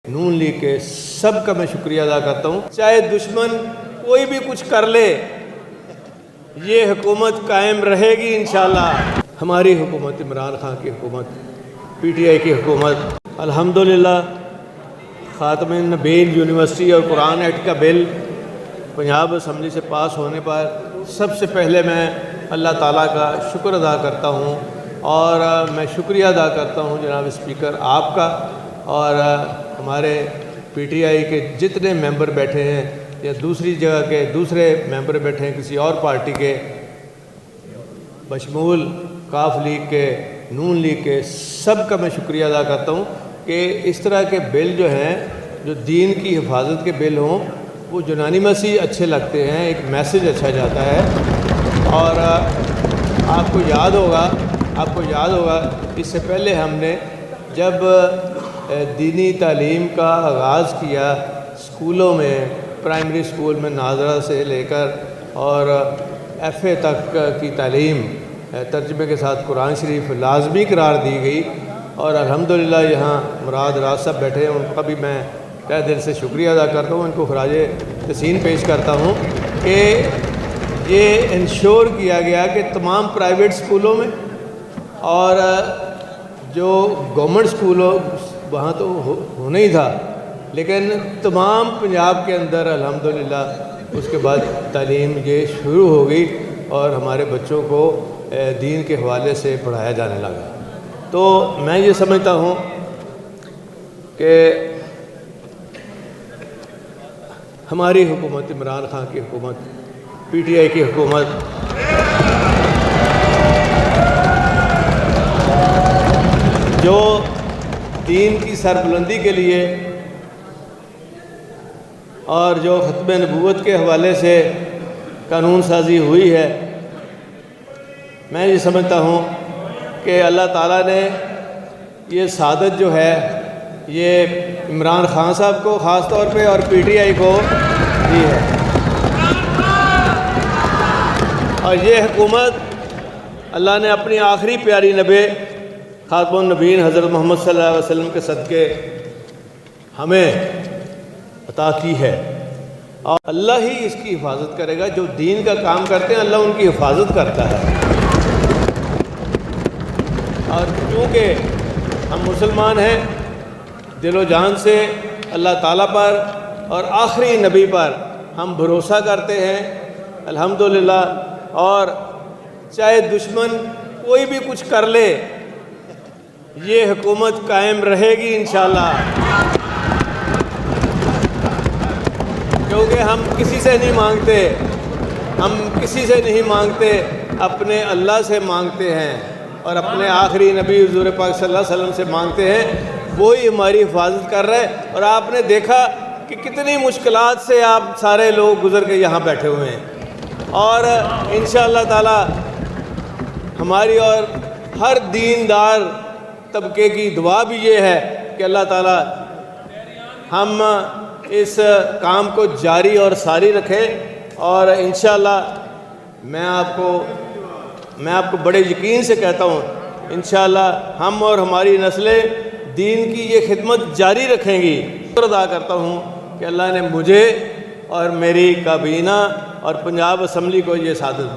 نون league کے سب کا میں شکریہ ادا کرتا ہوں۔ چاہے دشمن کوئی بھی کچھ کر لے، یہ حکومت قائم رہے گی انشاءاللہ۔ ہماری حکومت، عمران خان کی حکومت، پی ٹی آئی کی حکومت، الحمدللہ خاتم النبیین یونیورسٹی اور قرآن ایکٹ کا بل پنجاب اسمبلی سے پاس ہونے پر سب سے پہلے میں اللہ تعالیٰ کا شکر ادا کرتا ہوں، اور میں شکریہ ادا کرتا ہوں جناب اسپیکر آپ کا، اور ہمارے پی ٹی آئی کے جتنے ممبر بیٹھے ہیں یا دوسری جگہ کے دوسرے ممبر بیٹھے ہیں کسی اور پارٹی کے، بشمول کاف لیگ کے، نون لیگ کے، سب کا میں شکریہ ادا کرتا ہوں کہ اس طرح کے بل جو ہیں، جو دین کی حفاظت کے بل ہوں، وہ یونانیمسی اچھے لگتے ہیں، ایک میسج اچھا جاتا ہے۔ اور آپ کو یاد ہوگا اس سے پہلے ہم نے جب دینی تعلیم کا آغاز کیا اسکولوں میں، پرائمری اسکول میں ناظرہ سے لے کر اور ایف اے تک کی تعلیم ترجمے کے ساتھ قرآن شریف لازمی قرار دی گئی، اور الحمدللہ یہاں مراد راز صاحب بیٹھے ہیں، ان کا بھی میں تہ دل سے شکریہ ادا کرتا ہوں، ان کو خراج تحسین پیش کرتا ہوں کہ یہ انشور کیا گیا کہ تمام پرائیویٹ اسکولوں میں اور جو گورنمنٹ اسکولوں وہاں تو ہونا ہی تھا، لیکن تمام پنجاب کے اندر الحمدللہ اس کے بعد تعلیم یہ شروع ہو گئی اور ہمارے بچوں کو دین کے حوالے سے پڑھایا جانے لگا۔ تو میں یہ سمجھتا ہوں کہ ہماری حکومت، عمران خان کی حکومت، پی ٹی آئی کی حکومت جو دین کی سربلندی کے لیے اور جو ختم نبوت کے حوالے سے قانون سازی ہوئی ہے، میں یہ سمجھتا ہوں کہ اللہ تعالیٰ نے یہ سعادت جو ہے یہ عمران خان صاحب کو خاص طور پہ اور پی ٹی آئی کو دی ہے، اور یہ حکومت اللہ نے اپنی آخری پیاری نبی خاتم النبیین حضرت محمد صلی اللہ علیہ وسلم کے صدقے ہمیں عطا کی ہے، اور اللہ ہی اس کی حفاظت کرے گا۔ جو دین کا کام کرتے ہیں اللہ ان کی حفاظت کرتا ہے، اور کیونکہ ہم مسلمان ہیں، دل و جان سے اللہ تعالیٰ پر اور آخری نبی پر ہم بھروسہ کرتے ہیں الحمدللہ، اور چاہے دشمن کوئی بھی کچھ کر لے، یہ حکومت قائم رہے گی انشاءاللہ، کیونکہ ہم کسی سے نہیں مانگتے، اپنے اللہ سے مانگتے ہیں، اور اپنے آخری نبی حضور پاک صلی اللہ علیہ وسلم سے مانگتے ہیں، وہی ہماری حفاظت کر رہے ہیں۔ اور آپ نے دیکھا کہ کتنی مشکلات سے آپ سارے لوگ گزر کے یہاں بیٹھے ہوئے ہیں، اور انشاءاللہ تعالی ہماری اور ہر دیندار طبقے کی دعا بھی یہ ہے کہ اللہ تعالی ہم اس کام کو جاری اور ساری رکھیں، اور انشاءاللہ میں آپ کو بڑے یقین سے کہتا ہوں انشاءاللہ ہم اور ہماری نسلیں دین کی یہ خدمت جاری رکھیں گی۔ شکر ادا کرتا ہوں کہ اللہ نے مجھے اور میری کابینہ اور پنجاب اسمبلی کو یہ سعادت